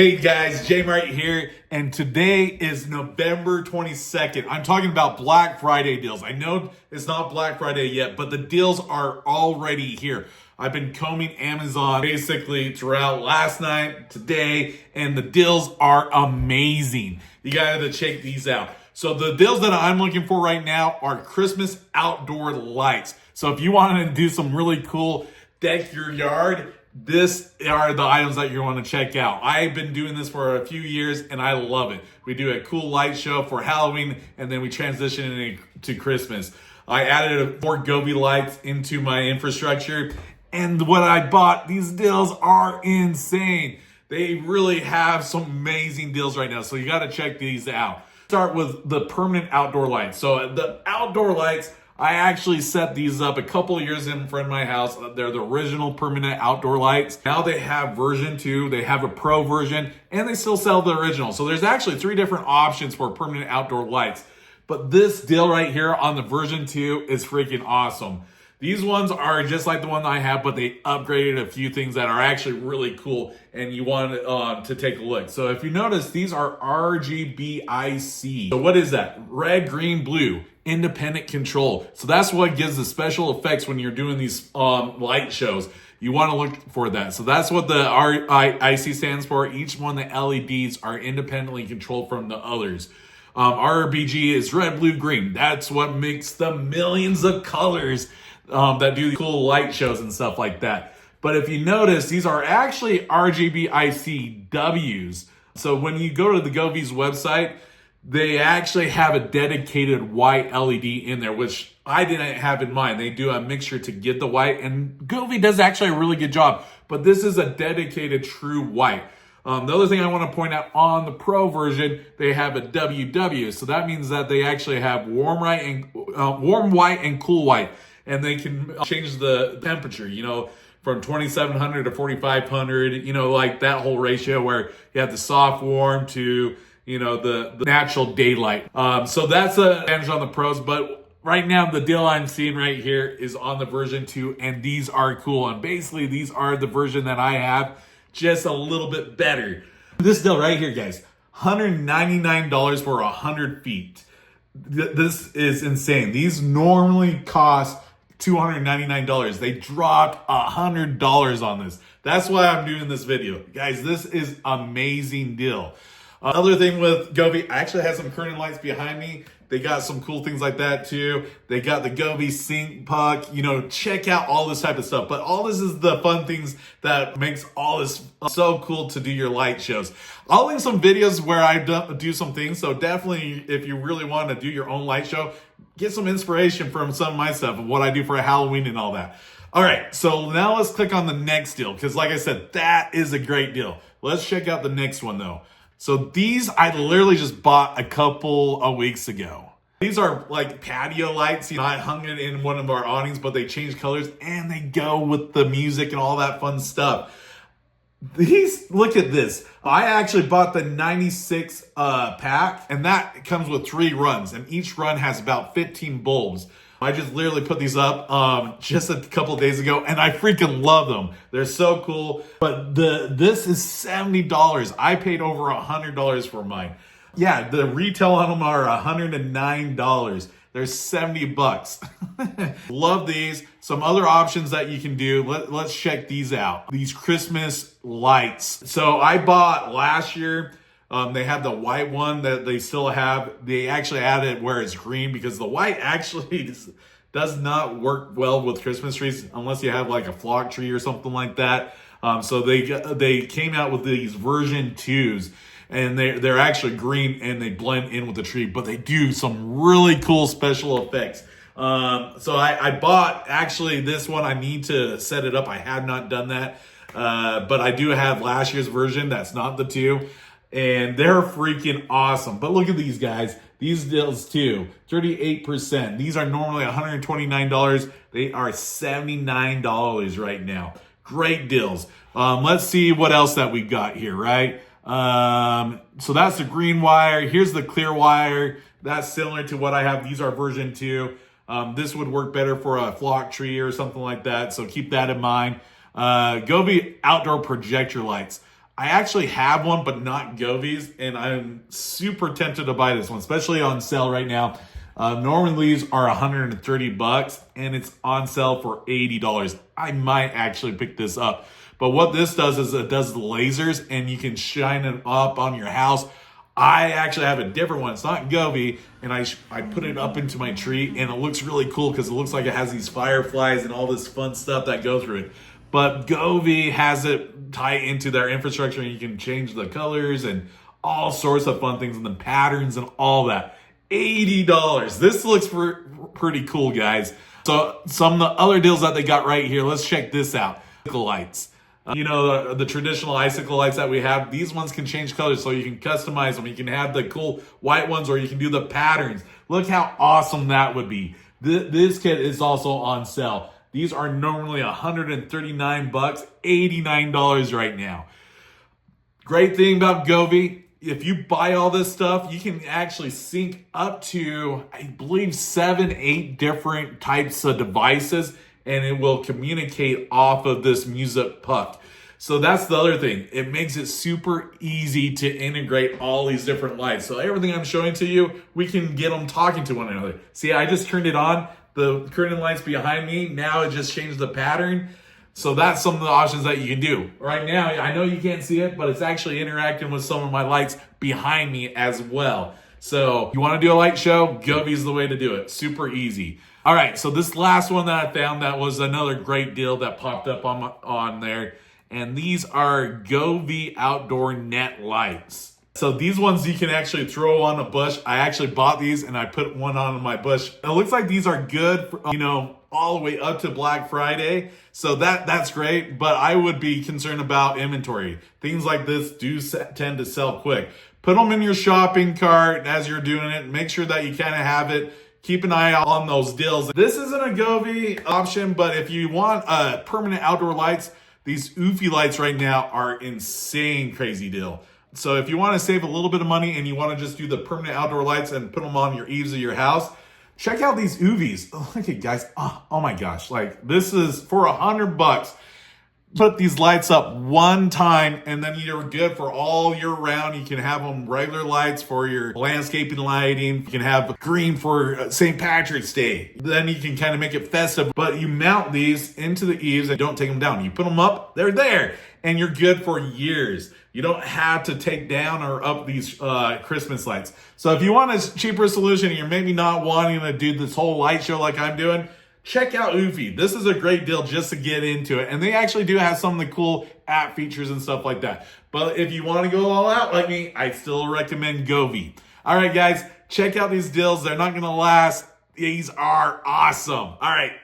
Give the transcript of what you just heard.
Hey guys, Jmart here, and today is November 22nd. I'm talking about Black Friday deals. I know it's not Black Friday yet, but the deals are already here. I've been combing Amazon basically throughout last night, today, and the deals are amazing. You gotta check these out. So the deals that I'm looking for right now are Christmas outdoor lights. So if you want to do some really cool deck your yard, this are the items that you want to check out. I've been doing this for a few years and I love it. We do a cool light show for Halloween and then we transition into Christmas. I added 4 Govee lights into my infrastructure, and what I bought, these deals are insane. They really have some amazing deals right now, so you got to check these out. Start with the permanent outdoor lights. So the outdoor lights, I actually set these up a couple of years in front of my house. They're the original permanent outdoor lights. Now they have version 2, they have a pro version, and they still sell the original. So there's actually 3 different options for permanent outdoor lights. But this deal right here on the version 2 is freaking awesome. These ones are just like the one I have, but they upgraded a few things that are actually really cool, and you want to take a look. So if you notice, these are RGBIC. So what is that? Red, green, blue. Independent control. So that's what gives the special effects when you're doing these light shows. You want to look for that. So that's what the RIC stands for. Each one of the LEDs are independently controlled from the others. RBG is red, blue, green. That's what makes the millions of colors that do cool light shows and stuff like that. But if you notice, these are actually RGBICWs. So when you go to the Govee's website, they actually have a dedicated white LED in there, which I didn't have in mind. They do a mixture to get the white, and Govee does actually a really good job. But this is a dedicated true white. The other thing I want to point out, on the Pro version, they have a WW. So that means that they actually have warm white and cool white. And they can change the temperature, from 2700 to 4500, like that whole ratio where you have the soft warm to the natural daylight. So that's an advantage on the pros, but right now the deal I'm seeing right here is on the version 2, and these are cool. And basically these are the version that I have, just a little bit better. This deal right here, guys, $199 for 100 feet. This is insane. These normally cost $299. They dropped $100 on this. That's why I'm doing this video. Guys, this is amazing deal. Other thing with Govee, I actually have some curtain lights behind me. They got some cool things like that too. They got the Govee sink puck. Check out all this type of stuff. But all this is the fun things that makes all this so cool to do your light shows. I'll link some videos where I do some things. So definitely, if you really want to do your own light show, get some inspiration from some of my stuff and what I do for Halloween and all that. All right, so now let's click on the next deal, because like I said, that is a great deal. Let's check out the next one though. So these I literally just bought a couple of weeks ago. These are like patio lights. I hung it in one of our awnings, but they change colors and they go with the music and all that fun stuff. Look at this. I actually bought the 96 pack, and that comes with 3 runs, and each run has about 15 bulbs. I just literally put these up just a couple of days ago, and I freaking love them. They're so cool. But this is $70. I paid over $100 for mine. Yeah, the retail on them are $109. They're $70. Love these. Some other options that you can do. Let's check these out. These Christmas lights. So I bought last year. They have the white one that they still have. They actually added where it's green, because the white actually does not work well with Christmas trees unless you have like a flock tree or something like that. So they came out with these version 2s. And they're actually green and they blend in with the tree, but they do some really cool special effects. So I bought actually this one. I need to set it up. I have not done that. But I do have last year's version. That's not the 2. And they're freaking awesome. But look at these guys. These deals too, 38%. These are normally $129. They are $79 right now. Great deals. Let's see what else that we got here, right? So that's the green wire. Here's the clear wire. That's similar to what I have. These are version 2. This would work better for a flock tree or something like that. So keep that in mind. Govee outdoor projector lights. I actually have one, but not Govee's, and I'm super tempted to buy this one, especially on sale right now. Normally these are $130, and it's on sale for $80. I might actually pick this up. But what this does is it does lasers, and you can shine it up on your house. I actually have a different one. It's not Govee, and I put it up into my tree, and it looks really cool because it looks like it has these fireflies and all this fun stuff that go through it. But Govee has it tie into their infrastructure, and you can change the colors and all sorts of fun things and the patterns and all that. $80. This looks pretty cool, guys. So some of the other deals that they got right here, let's check this out. Icicle lights. You know, the traditional icicle lights that we have, these ones can change colors, so you can customize them. You can have the cool white ones, or you can do the patterns. Look how awesome that would be. This kit is also on sale. These are normally $139, $89 right now. Great thing about Govee, if you buy all this stuff, you can actually sync up to, I believe, 7, 8 different types of devices, and it will communicate off of this music puck. So that's the other thing. It makes it super easy to integrate all these different lights. So everything I'm showing to you, we can get them talking to one another. See, I just turned it on. The curtain lights behind me, now it just changed the pattern. So that's some of the options that you can do. Right now, I know you can't see it, but it's actually interacting with some of my lights behind me as well. So you want to do a light show? Govee's the way to do it. Super easy. All right, so this last one that I found, that was another great deal that popped up on there. And these are Govee outdoor net lights. So these ones you can actually throw on a bush. I actually bought these and I put one on my bush. It looks like these are good for, all the way up to Black Friday. So that's great, but I would be concerned about inventory. Things like this do tend to sell quick. Put them in your shopping cart as you're doing it. Make sure that you kind of have it. Keep an eye out on those deals. This isn't a Govee option, but if you want permanent outdoor lights, these Eufy lights right now are insane crazy deal. So if you want to save a little bit of money and you want to just do the permanent outdoor lights and put them on your eaves of your house, check out these Eufys. Oh, look at guys. Oh my gosh. Like, this is for $100. Put these lights up one time and then you're good for all year round. You can have them regular lights for your landscaping lighting. You can have green for St. Patrick's Day. Then you can kind of make it festive, but you mount these into the eaves and don't take them down. You put them up, they're there, and you're good for years. You don't have to take down or up these Christmas lights. So if you want a cheaper solution and you're maybe not wanting to do this whole light show like I'm doing, check out Eufy. This is a great deal just to get into it. And they actually do have some of the cool app features and stuff like that. But if you want to go all out like me, I still recommend Govee. All right, guys, check out these deals. They're not going to last. These are awesome. All right.